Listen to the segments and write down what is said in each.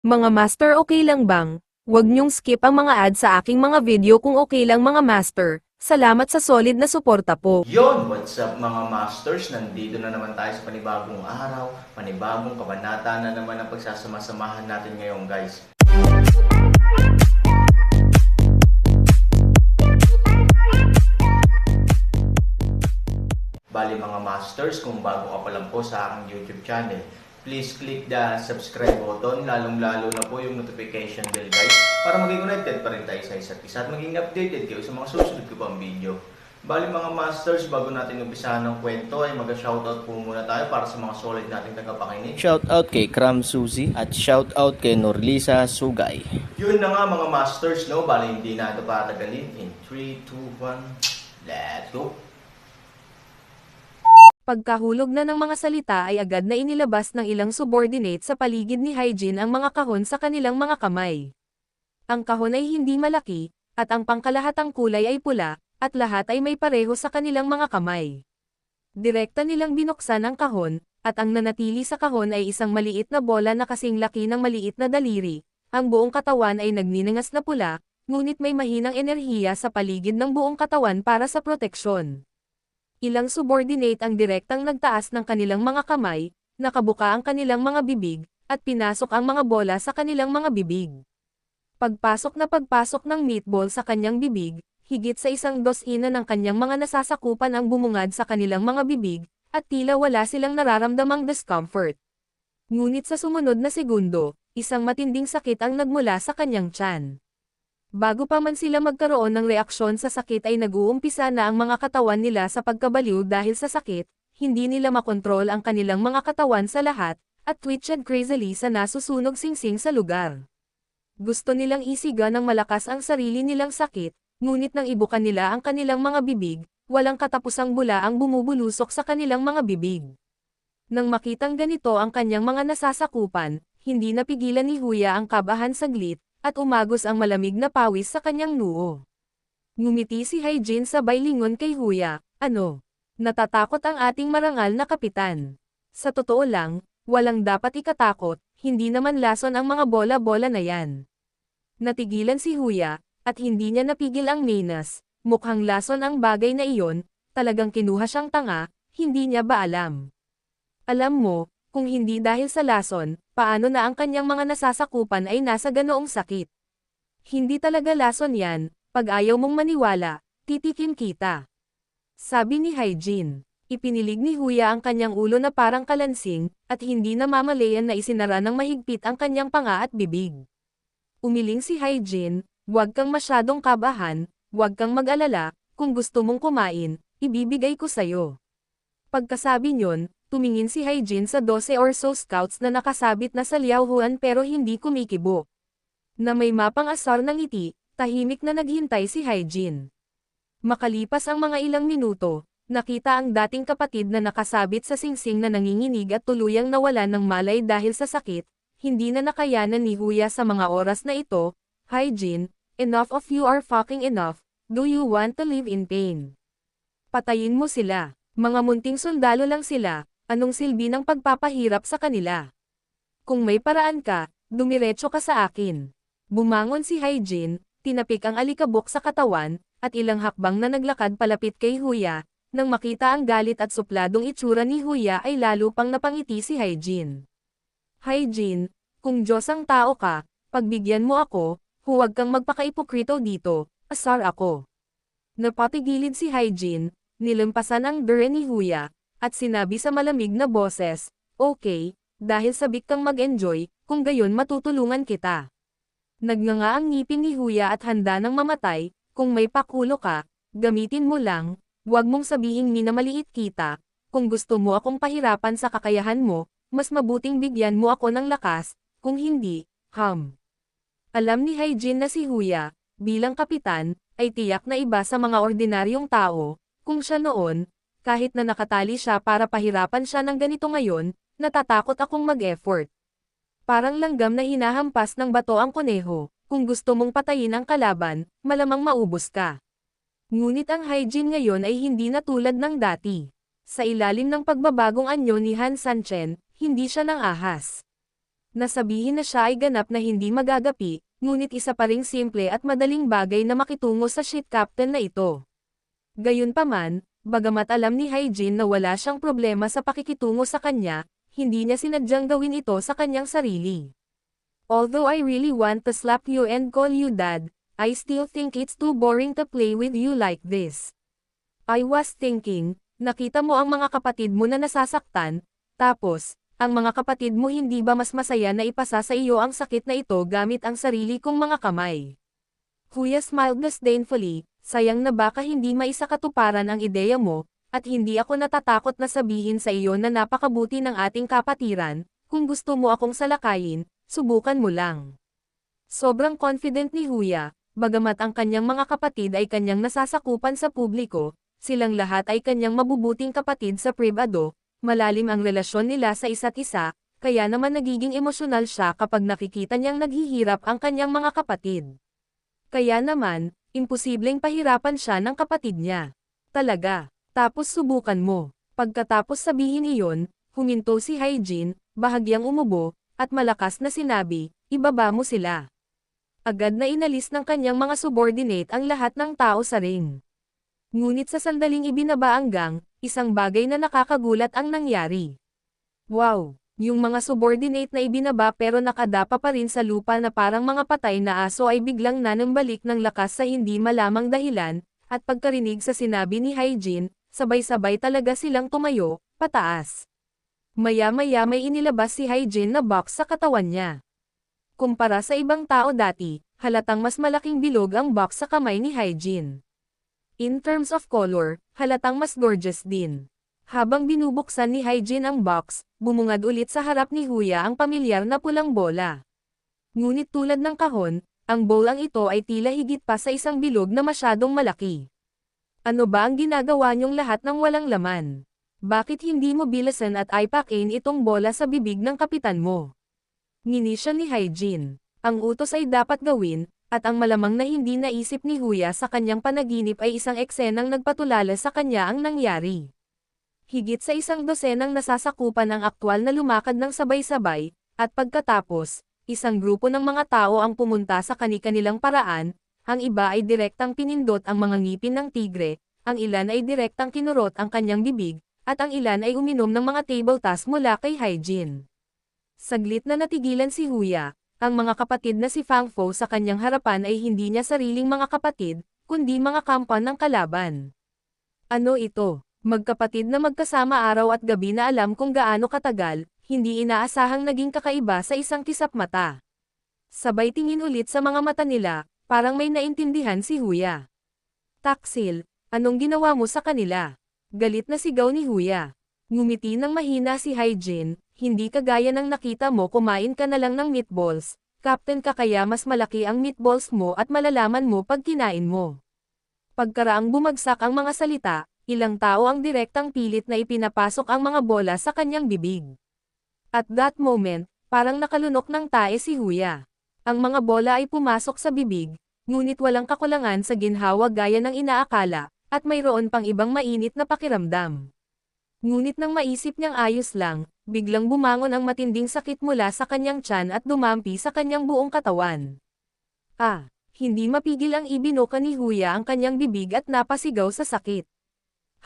Mga master, okay lang bang? Huwag niyong skip ang mga ad sa aking mga video kung okay lang mga master. Salamat sa solid na suporta po. Yon, what's up mga masters? Nandito na naman tayo sa panibagong araw, panibagong kabanata na naman ang pagsasama-samahan natin ngayon guys. Bali mga masters, kung bago ka pa lang po sa aking YouTube channel, please click the subscribe button, lalong-lalo na po yung notification bell guys, para maging connected pa rin tayo sa isa't isa at maging updated kayo sa mga susunod ko pang video. Bali mga masters, bago natin umpisahan ng kwento ay mag-shoutout po muna tayo para sa mga solid nating tagapakinig. Shoutout kay Kram Suzy at shoutout kay Norlisa Sugay. Yun na nga mga masters, no? Bali hindi na ito patagalin. In 3, 2, 1, let's go! Pagkahulog na ng mga salita ay agad na inilabas ng ilang subordinate sa paligid ni Hyjin ang mga kahon sa kanilang mga kamay. Ang kahon ay hindi malaki, at ang pangkalahatang kulay ay pula, at lahat ay may pareho sa kanilang mga kamay. Direkta nilang binuksan ang kahon, at ang nanatili sa kahon ay isang maliit na bola na kasing laki ng maliit na daliri. Ang buong katawan ay nagninangas na pula, ngunit may mahinang enerhiya sa paligid ng buong katawan para sa proteksyon. Ilang subordinate ang direktang nagtaas ng kanilang mga kamay, nakabuka ang kanilang mga bibig, at pinasok ang mga bola sa kanilang mga bibig. Pagpasok ng meatball sa kanyang bibig, higit sa 1 dosina ng kanyang mga nasasakupan ang bumungad sa kanilang mga bibig, at tila wala silang nararamdamang discomfort. Ngunit sa sumunod na segundo, isang matinding sakit ang nagmula sa kanyang tiyan. Bago pa man sila magkaroon ng reaksyon sa sakit ay nag-uumpisa na ang mga katawan nila sa pagkabaliw dahil sa sakit, hindi nila makontrol ang kanilang mga katawan sa lahat, at twitched crazily sa nasusunog singsing sa lugar. Gusto nilang isiga ng malakas ang sarili nilang sakit, ngunit nang ibukan nila ang kanilang mga bibig, walang katapusang bula ang bumubulusok sa kanilang mga bibig. Nang makitang ganito ang kanyang mga nasasakupan, hindi napigilan ni Huya ang kabahan saglit, at umagos ang malamig na pawis sa kanyang noo. Ngumiti si Hyjin sabay lingon kay Huya, "Ano? Natatakot ang ating marangal na kapitan. Sa totoo lang, walang dapat ikatakot, hindi naman lason ang mga bola-bola na yan." Natigilan si Huya, at hindi niya napigil ang menas, mukhang lason ang bagay na iyon, talagang kinuha siyang tanga, hindi niya ba alam? Alam mo, kung hindi dahil sa lason, paano na ang kanyang mga nasasakupan ay nasa ganoong sakit? Hindi talaga lason yan, pag ayaw mong maniwala, titikim kita. Sabi ni Hyjin. Ipinilig ni Huya ang kanyang ulo na parang kalansing, at hindi namamalayan na isinara ng mahigpit ang kanyang panga at bibig. Umiling si Hyjin, "Huwag kang masyadong kabahan, huwag kang mag-alala, kung gusto mong kumain, ibibigay ko sayo." Pagkasabi niyon, tumingin si Hyjin sa 12 or so scouts na nakasabit na sa liauhuan pero hindi kumikibo. Na may mapang asar ng ngiti, tahimik na naghintay si Hyjin. Makalipas ang mga ilang minuto, nakita ang dating kapatid na nakasabit sa singsing na nanginginig at tuluyang nawalan ng malay dahil sa sakit, hindi na nakayanan ni Huya sa mga oras na ito. "Hyjin, enough of you are fucking enough, do you want to live in pain? Patayin mo sila, mga munting sundalo lang sila. Anong silbi ng pagpapahirap sa kanila? Kung may paraan ka, dumiretso ka sa akin." Bumangon si Hyjin, tinapik ang alikabok sa katawan, at ilang hakbang na naglakad palapit kay Huya. Nang makita ang galit at supladong itsura ni Huya ay lalo pang napangiti si Hyjin. "Hyjin, kung Diyos ang tao ka, pagbigyan mo ako, huwag kang magpakaipokrito dito, asar ako." Napatigilid si Hyjin, nilampasan ang dure ni Huya, at sinabi sa malamig na boses, "Okay, dahil sabik kang mag-enjoy, kung gayon matutulungan kita." Nagnganga ang ngipin ni Huya at handa nang mamatay, "Kung may pakulo ka, gamitin mo lang, huwag mong sabihing minamaliit kita, kung gusto mo akong pahirapan sa kakayahan mo, mas mabuting bigyan mo ako ng lakas, kung hindi, Alam ni Hyjin na si Huya, bilang kapitan, ay tiyak na iba sa mga ordinaryong tao, kung siya noon, kahit na nakatali siya para pahirapan siya ng ganito ngayon, natatakot akong mag-effort. Parang langgam na hinahampas ng bato ang kuneho, kung gusto mong patayin ang kalaban, malamang maubos ka. Ngunit ang Hyjin ngayon ay hindi na tulad ng dati. Sa ilalim ng pagbabagong anyo ni Han Sanchen, hindi siya nang ahas. Nasabihin na siya ay ganap na hindi magagapi, ngunit isa pa ring simple at madaling bagay na makitungo sa ship captain na ito. Gayunpaman, bagamat alam ni Hyjin na wala siyang problema sa pakikitungo sa kanya, hindi niya sinadyang gawin ito sa kanyang sarili. Although I really want to slap you and call you dad, I still think it's too boring to play with you like this. I was thinking, nakita mo ang mga kapatid mo na nasasaktan, tapos, ang mga kapatid mo hindi ba mas masaya na ipasa sa iyo ang sakit na ito gamit ang sarili kong mga kamay? Huya smiled disdainfully, sayang na baka hindi maisakatuparan ang ideya mo, at hindi ako natatakot na sabihin sa iyo na napakabuti ng ating kapatiran, kung gusto mo akong salakayin, subukan mo lang. Sobrang confident ni Huya, bagamat ang kanyang mga kapatid ay kanyang nasasakupan sa publiko, silang lahat ay kanyang mabubuting kapatid sa pribado, malalim ang relasyon nila sa isa't isa, kaya naman nagiging emosyonal siya kapag nakikita niyang naghihirap ang kanyang mga kapatid. Kaya naman, imposibleng pahirapan siya ng kapatid niya. Talaga, tapos subukan mo. Pagkatapos sabihin iyon, huminto si Hyjin, bahagyang umubo, at malakas na sinabi, ibaba mo sila. Agad na inalis ng kanyang mga subordinate ang lahat ng tao sa ring. Ngunit sa sandaling ibinaba ang gang, isang bagay na nakakagulat ang nangyari. Wow! Yung mga subordinate na ibinaba pero nakadapa pa rin sa lupa na parang mga patay na aso ay biglang nanambalik ng lakas sa hindi malamang dahilan, at pagkarinig sa sinabi ni Hyjin, sabay-sabay talaga silang tumayo, pataas. Maya-maya may inilabas si Hyjin na box sa katawan niya. Kumpara sa ibang tao dati, halatang mas malaking bilog ang box sa kamay ni Hyjin. In terms of color, halatang mas gorgeous din. Habang binubuksan ni Hyjin ang box, bumungad ulit sa harap ni Huya ang pamilyar na pulang bola. Ngunit tulad ng kahon, ang bowlang ito ay tila higit pa sa isang bilog na masyadong malaki. Ano ba ang ginagawa niyong lahat ng walang laman? Bakit hindi mo bilasan at ipakin itong bola sa bibig ng kapitan mo? Ngini siya ni Hyjin. Ang utos ay dapat gawin, at ang malamang na hindi naisip ni Huya sa kanyang panaginip ay isang eksenang nagpatulala sa kanya ang nangyari. Higit sa isang dosenang nasasakupan ang aktwal na lumakad ng sabay-sabay, at pagkatapos, isang grupo ng mga tao ang pumunta sa kani-kanilang paraan, ang iba ay direktang pinindot ang mga ngipin ng tigre, ang ilan ay direktang kinurot ang kanyang bibig, at ang ilan ay uminom ng mga table toss mula kay Hyjin. Saglit na natigilan si Huya, ang mga kapatid na si Fang Fo sa kanyang harapan ay hindi niya sariling mga kapatid, kundi mga kampan ng kalaban. Ano ito? Magkapatid na magkasama araw at gabi na alam kung gaano katagal, hindi inaasahang naging kakaiba sa isang kisap mata. Sabay tingin ulit sa mga mata nila, parang may naintindihan si Huya. Taksil, anong ginawa mo sa kanila? Galit na sigaw ni Huya. Ngumiti ng mahina si Hyjin, hindi kagaya ng nakita mo kumain ka na lang ng meatballs, captain ka kaya mas malaki ang meatballs mo at malalaman mo pag kinain mo. Pagkaraang bumagsak ang mga salita, ilang tao ang direktang pilit na ipinapasok ang mga bola sa kanyang bibig. At that moment, parang nakalunok ng tae si Huya. Ang mga bola ay pumasok sa bibig, ngunit walang kakulangan sa ginhawa gaya ng inaakala, at mayroon pang ibang mainit na pakiramdam. Ngunit nang maisip niyang ayos lang, biglang bumangon ang matinding sakit mula sa kanyang tiyan at dumampi sa kanyang buong katawan. Hindi mapigil ang ibinuka ni Huya ang kanyang bibig at napasigaw sa sakit.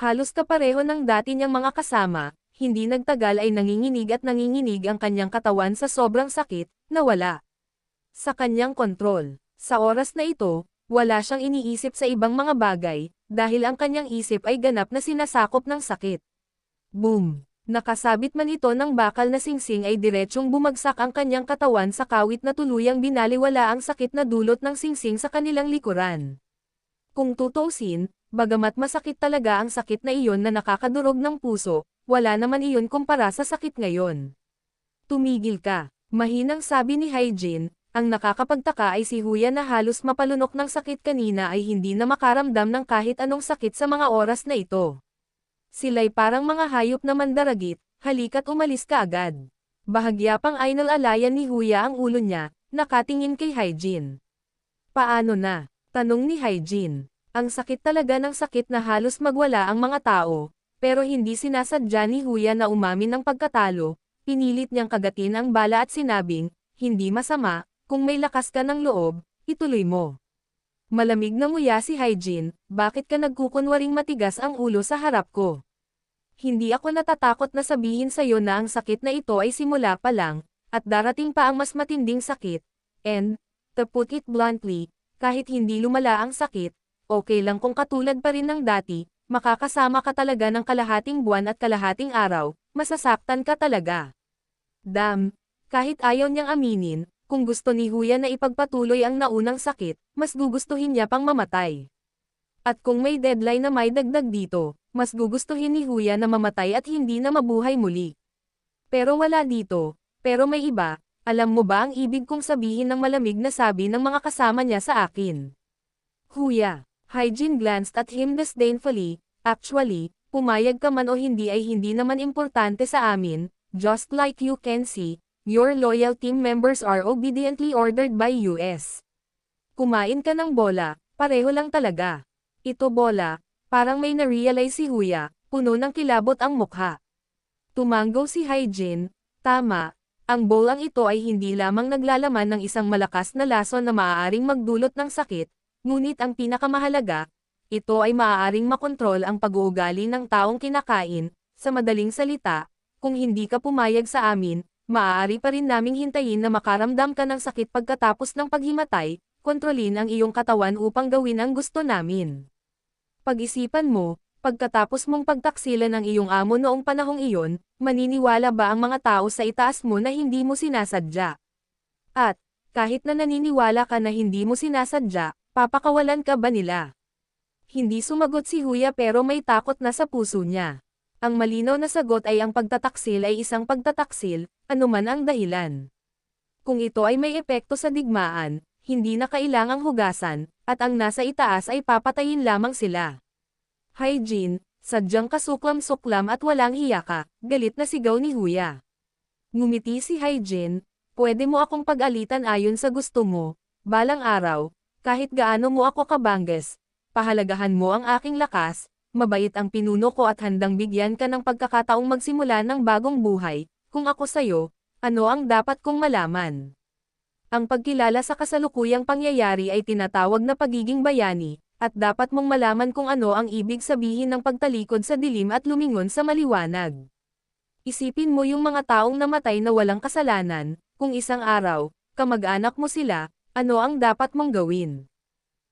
Halos kapareho ng dati niyang mga kasama, hindi nagtagal ay nanginginig ang kanyang katawan sa sobrang sakit, nawala sa kanyang kontrol. Sa oras na ito, wala siyang iniisip sa ibang mga bagay, dahil ang kanyang isip ay ganap na sinasakop ng sakit. Boom! Nakasabit man ito ng bakal na singsing ay diretsyong bumagsak ang kanyang katawan sa kawit na tuluyang binaliwala ang sakit na dulot ng singsing sa kanilang likuran. Kung tutuusin, bagamat masakit talaga ang sakit na iyon na nakakadurog ng puso, wala naman iyon kumpara sa sakit ngayon. Tumigil ka, mahinang sabi ni Hyjin, ang nakakapagtaka ay si Huya na halos mapalunok ng sakit kanina ay hindi na makaramdam ng kahit anong sakit sa mga oras na ito. Sila'y parang mga hayop na mandaragit, halika't umalis ka agad. Bahagya pang ainal-alayan ni Huya ang ulo niya, nakatingin kay Hyjin. Paano na? Tanong ni Hyjin. Ang sakit talaga ng sakit na halos magwala ang mga tao, pero hindi sinasadya ni Huya na umamin ng pagkatalo, pinilit niyang kagatin ang bala at sinabing, hindi masama, kung may lakas ka ng loob, ituloy mo. Malamig na nguya si Hyjin, bakit ka nagkukunwaring matigas ang ulo sa harap ko? Hindi ako natatakot na sabihin sa'yo na ang sakit na ito ay simula pa lang, at darating pa ang mas matinding sakit, and, to put it bluntly, kahit hindi lumala ang sakit, okay lang kung katulad pa rin ng dati, makakasama ka talaga ng kalahating buwan at kalahating araw, masasaktan ka talaga. Damn, kahit ayaw niyang aminin, kung gusto ni Huya na ipagpatuloy ang naunang sakit, mas gugustuhin niya pang mamatay. At kung may deadline na may dagdag dito, mas gugustuhin ni Huya na mamatay at hindi na mabuhay muli. Pero wala dito, pero may iba, alam mo ba ang ibig kong sabihin ng malamig na sabi ng mga kasama niya sa akin? Huya, Hyjin glanced at him disdainfully, actually, pumayag ka man o hindi ay hindi naman importante sa amin, just like you can see, your loyal team members are obediently ordered by US. Kumain ka ng bola, pareho lang talaga. Ito bola, parang may na-realize si Huya, puno ng kilabot ang mukha. Tumango si Hyjin, tama, ang bolang ito ay hindi lamang naglalaman ng isang malakas na lason na maaaring magdulot ng sakit, ngunit ang pinakamahalaga, ito ay maaaring makontrol ang pag-uugali ng taong kinakain, sa madaling salita, kung hindi ka pumayag sa amin, maaari pa rin naming hintayin na makaramdam ka ng sakit pagkatapos ng paghimatay, kontrolin ang iyong katawan upang gawin ang gusto namin. Pag-isipan mo, pagkatapos mong pagtaksilan ng iyong amo noong panahong iyon, maniniwala ba ang mga tao sa itaas mo na hindi mo sinasadya? At, kahit na naniniwala ka na hindi mo sinasadya, papakawalan ka ba nila? Hindi sumagot si Huya pero may takot na sa puso niya. Ang malinaw na sagot ay ang pagtataksil ay isang pagtataksil, anuman ang dahilan. Kung ito ay may epekto sa digmaan, hindi na kailangang hugasan, at ang nasa itaas ay papatayin lamang sila. Hyjin, sadyang kasuklam-suklam at walang hiya ka, galit na sigaw ni Huya. Ngumiti si Hyjin, pwede mo akong pag-alitan ayon sa gusto mo, balang araw, kahit gaano mo ako kabangges, pahalagahan mo ang aking lakas, mabait ang pinuno ko at handang bigyan ka ng pagkakataong magsimula ng bagong buhay, kung ako sayo, ano ang dapat kong malaman? Ang pagkilala sa kasalukuyang pangyayari ay tinatawag na pagiging bayani, at dapat mong malaman kung ano ang ibig sabihin ng pagtalikod sa dilim at lumingon sa maliwanag. Isipin mo yung mga taong namatay na walang kasalanan, kung isang araw, kamag-anak mo sila, ano ang dapat mong gawin?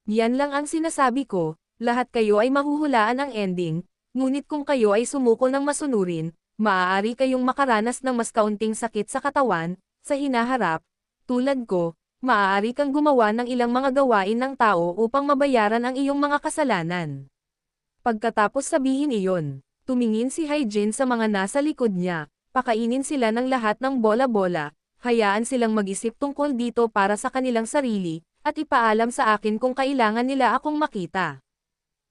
Yan lang ang sinasabi ko, lahat kayo ay mahuhulaan ang ending, ngunit kung kayo ay sumuko ng masunurin, maaari kayong makaranas ng mas kaunting sakit sa katawan, sa hinaharap, tulad ko, maaari kang gumawa ng ilang mga gawain ng tao upang mabayaran ang iyong mga kasalanan. Pagkatapos sabihin iyon, tumingin si Hyjin sa mga nasa likod niya, pakainin sila ng lahat ng bola-bola, hayaan silang mag-isip tungkol dito para sa kanilang sarili, at ipaalam sa akin kung kailangan nila akong makita.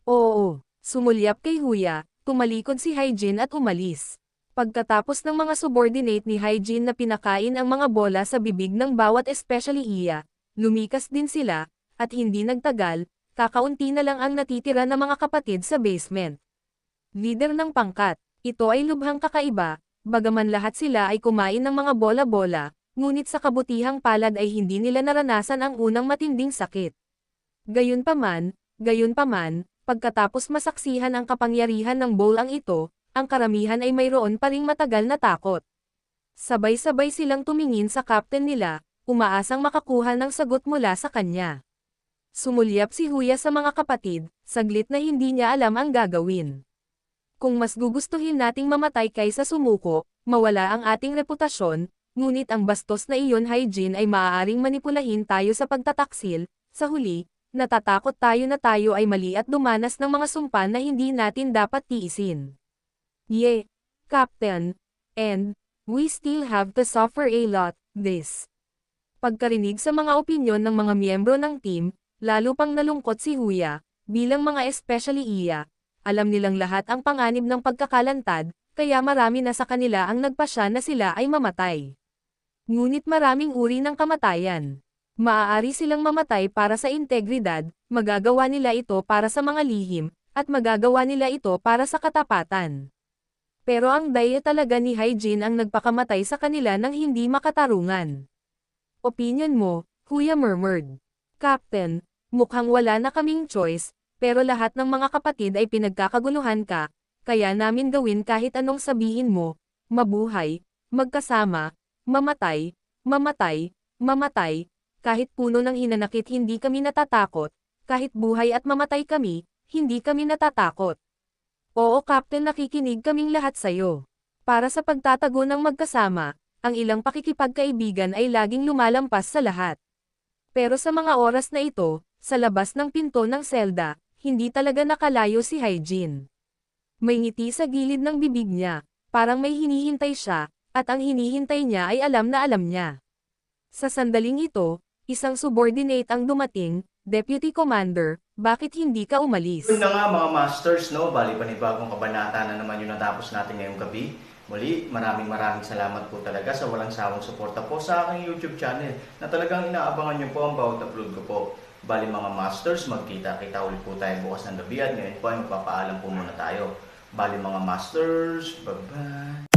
Oo, sumulyap kay Huya, tumalikod si Hyjin at umalis. Pagkatapos ng mga subordinate ni Hyjin na pinakain ang mga bola sa bibig ng bawat especially iya, lumikas din sila, at hindi nagtagal, kakaunti na lang ang natitira na mga kapatid sa basement. Leader ng pangkat, ito ay lubhang kakaiba, bagaman lahat sila ay kumain ng mga bola-bola, ngunit sa kabutihang palad ay hindi nila naranasan ang unang matinding sakit. Gayunpaman, pagkatapos masaksihan ang kapangyarihan ng bolang ito, ang karamihan ay mayroon pa ring matagal na takot. Sabay-sabay silang tumingin sa captain nila, umaasang makakuha ng sagot mula sa kanya. Sumulyap si Huya sa mga kapatid, saglit na hindi niya alam ang gagawin. Kung mas gugustuhin nating mamatay kaysa sumuko, mawala ang ating reputasyon, ngunit ang bastos na iyon Hyjin ay maaaring manipulahin tayo sa pagtataksil, sa huli, natatakot tayo na tayo ay mali at dumanas ng mga sumpa na hindi natin dapat tiisin. Yeah, Captain, and, we still have to suffer a lot, this. Pagkarinig sa mga opinyon ng mga miyembro ng team, lalo pang nalungkot si Huya, bilang mga especially iya, alam nilang lahat ang panganib ng pagkakalantad, kaya marami na sa kanila ang nagpasya na sila ay mamatay. Ngunit maraming uri ng kamatayan. Maaari silang mamatay para sa integridad, magagawa nila ito para sa mga lihim, at magagawa nila ito para sa katapatan. Pero ang daya talaga ni Hyjin ang nagpakamatay sa kanila ng hindi makatarungan. Opinion mo, Kuya murmured. Captain, mukhang wala na kaming choice, pero lahat ng mga kapatid ay pinagkakaguluhan ka, kaya namin gawin kahit anong sabihin mo, mabuhay, magkasama, mamatay, mamatay, mamatay, kahit puno ng hinanakit hindi kami natatakot, kahit buhay at mamatay kami, hindi kami natatakot. Oo Captain, nakikinig kaming lahat sayo. Para sa pagtatago ng magkasama, ang ilang pakikipagkaibigan ay laging lumalampas sa lahat. Pero sa mga oras na ito, sa labas ng pinto ng selda, hindi talaga nakalayo si Hyjin. May ngiti sa gilid ng bibig niya, parang may hinihintay siya, at ang hinihintay niya ay alam na alam niya. Sa sandaling ito, isang subordinate ang dumating, Deputy Commander, bakit hindi ka umalis? Yun na nga mga masters, no? Bali panibagong kabanata na naman yung natapos natin ngayong gabi. Muli, maraming salamat po talaga sa walang sawang suporta po sa aking YouTube channel na talagang inaabangan nyo po ang bawat upload ko po. Bali mga masters, magkita-kita ulit po tayo bukas ng gabi at ngayon po ay magpapaalam po muna tayo. Bali mga masters, bye-bye!